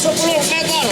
10 meter.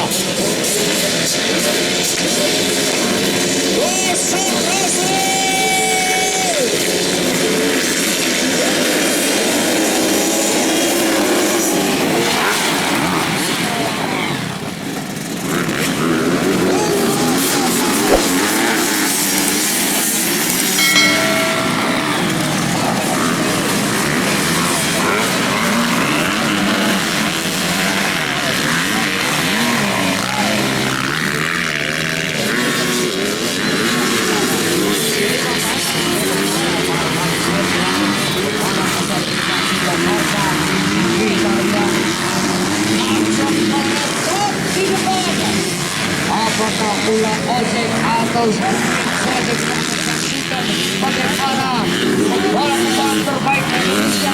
Apakah ulah ojek atau saya saksikan bagaimana pembalap terbaik Indonesia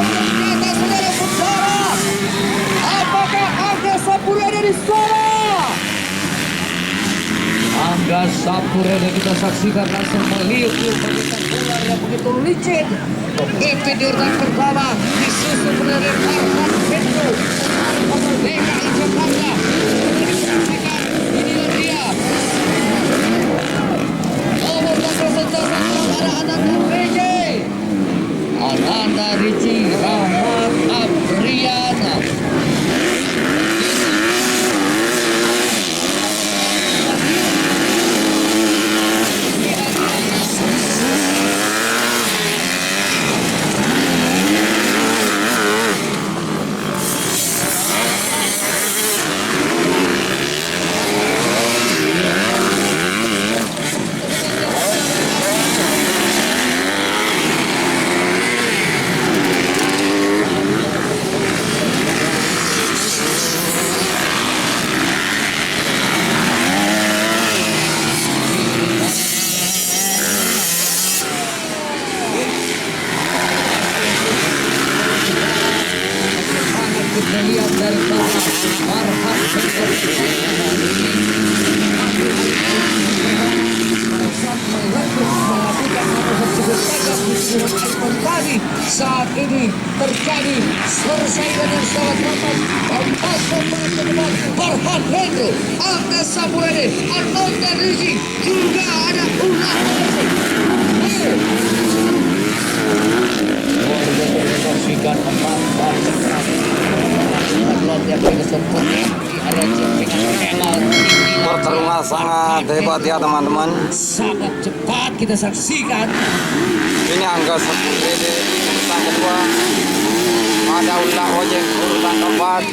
ternyata saudara-saudara, apakah Angga Sapurwede di sana? Angga Sapurwede kita saksikan langsung meliuk-liuk barisan ular yang begitu licin. Itu di urutan pertama disusul oleh Farhan Hendro DKI Jakarta. Inilah dia nomor representasi para Ananda PJ, Ananda Ricci Rahmat Abriana. Melihat dari bawah Farhan saat ini terjadi persaingan yang sangat ketat. Farhan Hendro, Angga Sapurwede, Ananda Ricci, juga ada ulah saksikan pertarungan sangat hebat ya teman-teman. Sangat cepat kita saksikan. Ini Angga Sapurwede urutan kedua, ada ulah ojek urutan keempat.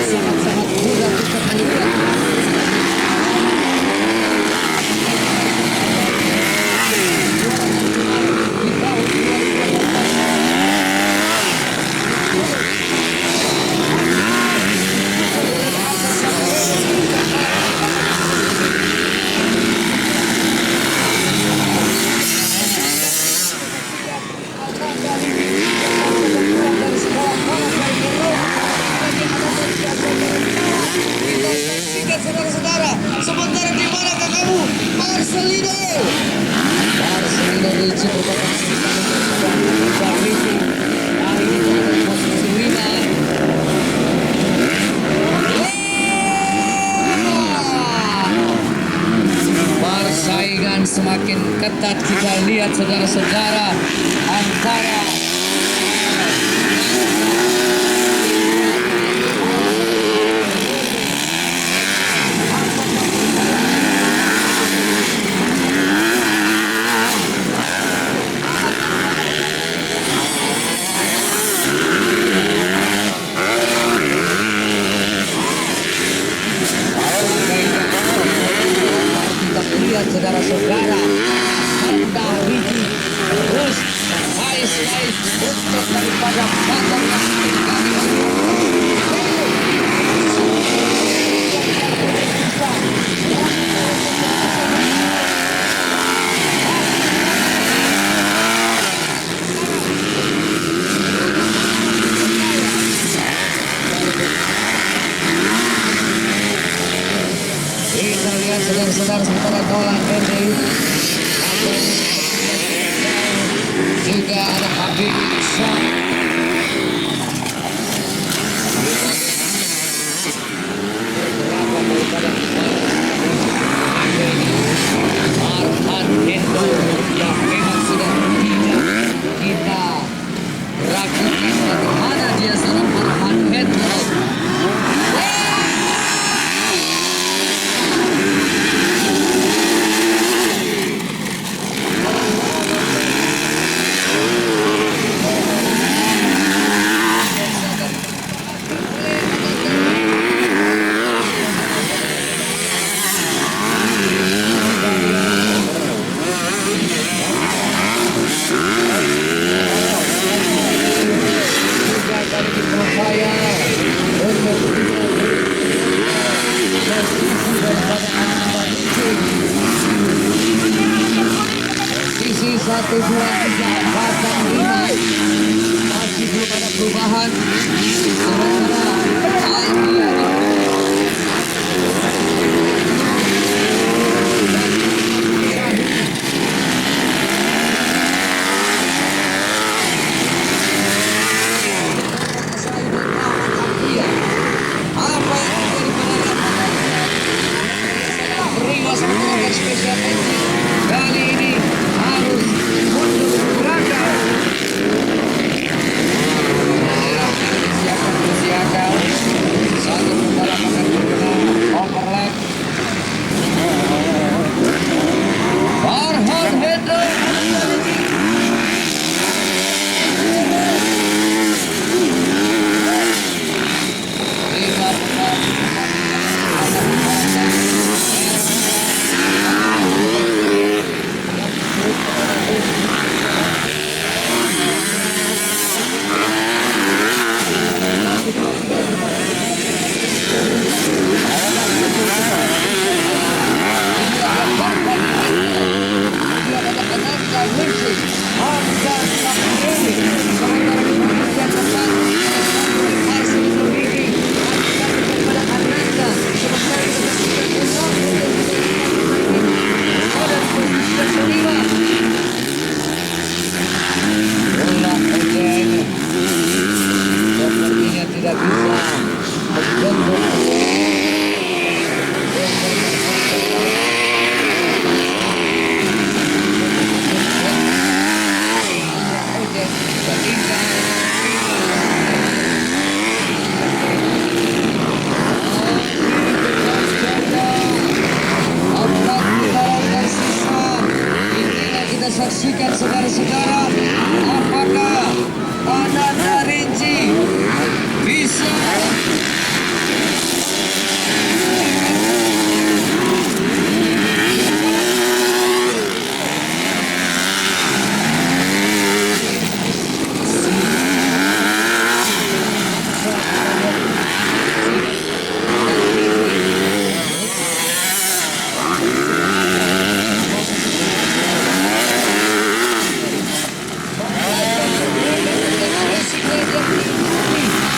Sangat-sangat mudah kita lihat. Saudara-saudara, sementara di manakah kamu? Marcelino Ricci merupakan persaingan semakin ketat kita lihat saudara-saudara antara saudara-saudara Ananda Ricci terus baik untuk daripada Bandar Ya, memang sudah tidak kita ragukan bagaimana dia seorang Farhan Hendro. Sisi 1, 2, 3, 4, dan 5 masih belum ada perubahan. Sementara apa yang terjadi pada Prima sebagai spesial engine kali ini harus mundur belakang. Siapkan satu pembalap akan terkena overlap. Farhan Hendro tidak bisa kita saksikan saudara-saudara, apakah Ananda Rinci bisa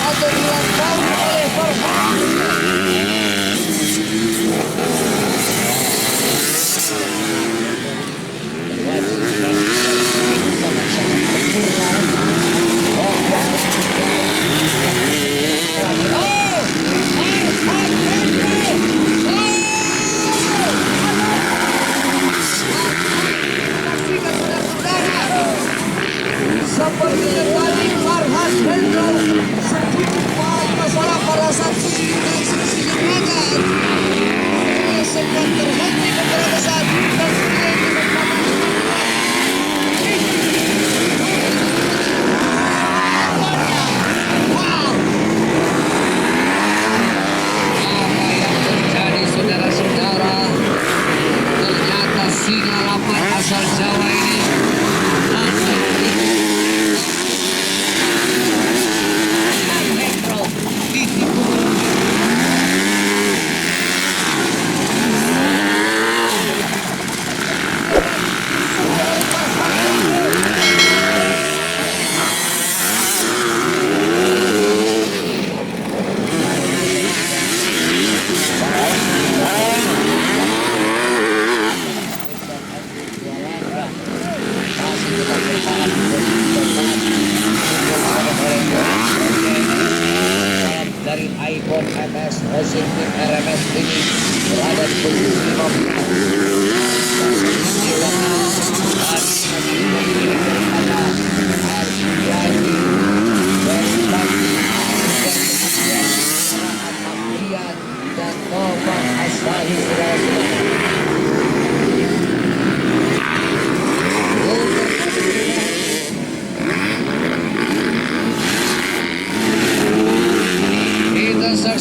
atau dilakukan oleh Farhan. Seperti tadi Farhan Hendro sedikit masalah pada saat sisi belakang sempat terhenti beberapa saat dan apa yang terjadi saudara-saudara, ternyata singa 8 asal Jawa ini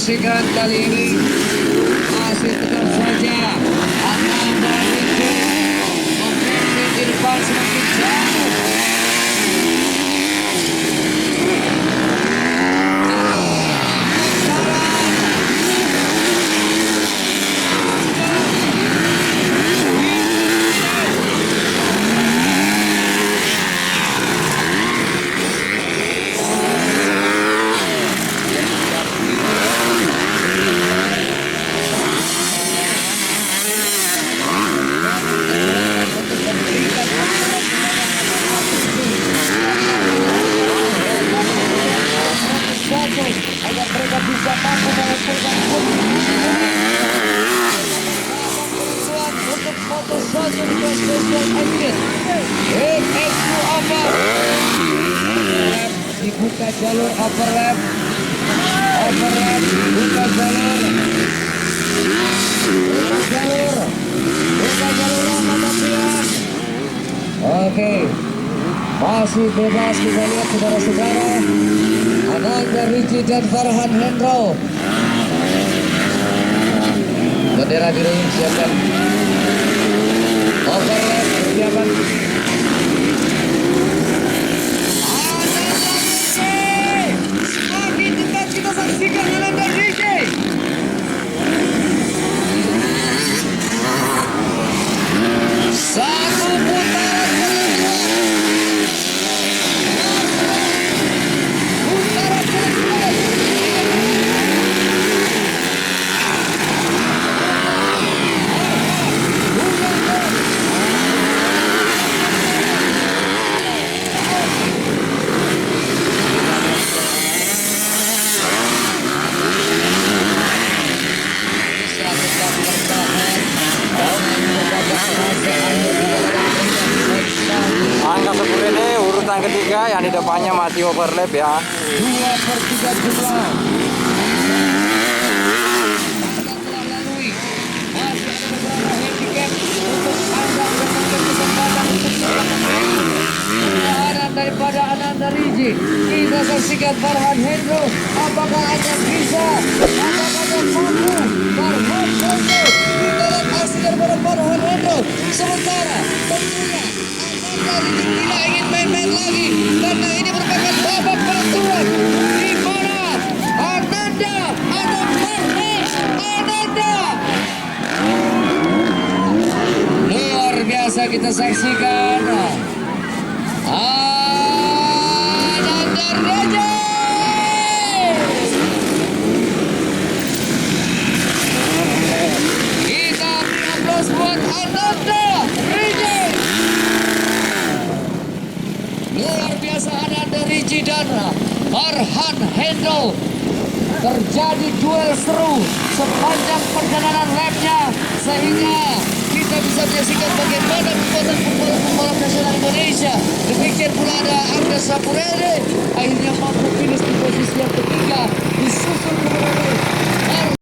saksikan kali ini masih tetap saja Ananda itu memimpin di depan semakin jauh. Agar mereka bisa mampu mengumpulkan untuk motor saja di special engine. Itu apa? Dibuka jalur overlap, buka jalur, Ramadapian. Oke, masih bebas kita lihat saudara-saudara. Ananda Ricci dan Farhan Hendro. Bendera biru siapkan. Overlap persiapan. Semakin dekat kita saksikan Ananda Ricci. Satu putaran. Angka Sepurede urutan ketiga, yang di depannya masih overlap ya. 2/3 jumlah. Daripada Ananda Ricci, kita saksikan Farhan Hendro. Apakah ada bisa? Apakah ada mampu? Farhan Hendro, kita lihat aksi daripada Farhan Hendro. Sementara tentunya Ananda Ricci tidak ingin main-main lagi karena ini merupakan babak penentuan di mana Ananda atau Farhan Ananda. Luar biasa kita saksikan. Ananda Ricci. Kita aplaus buat Ananda Ricci. Luar biasa Ananda Ricci dan Farhan Hendro. Terjadi duel seru sepanjang perjalanan lapnya sehingga kita bisa menyaksikan bagaimana kekuatan pembalap nasional Indonesia. Demikian pula ada Angga Sapurede akhirnya mampu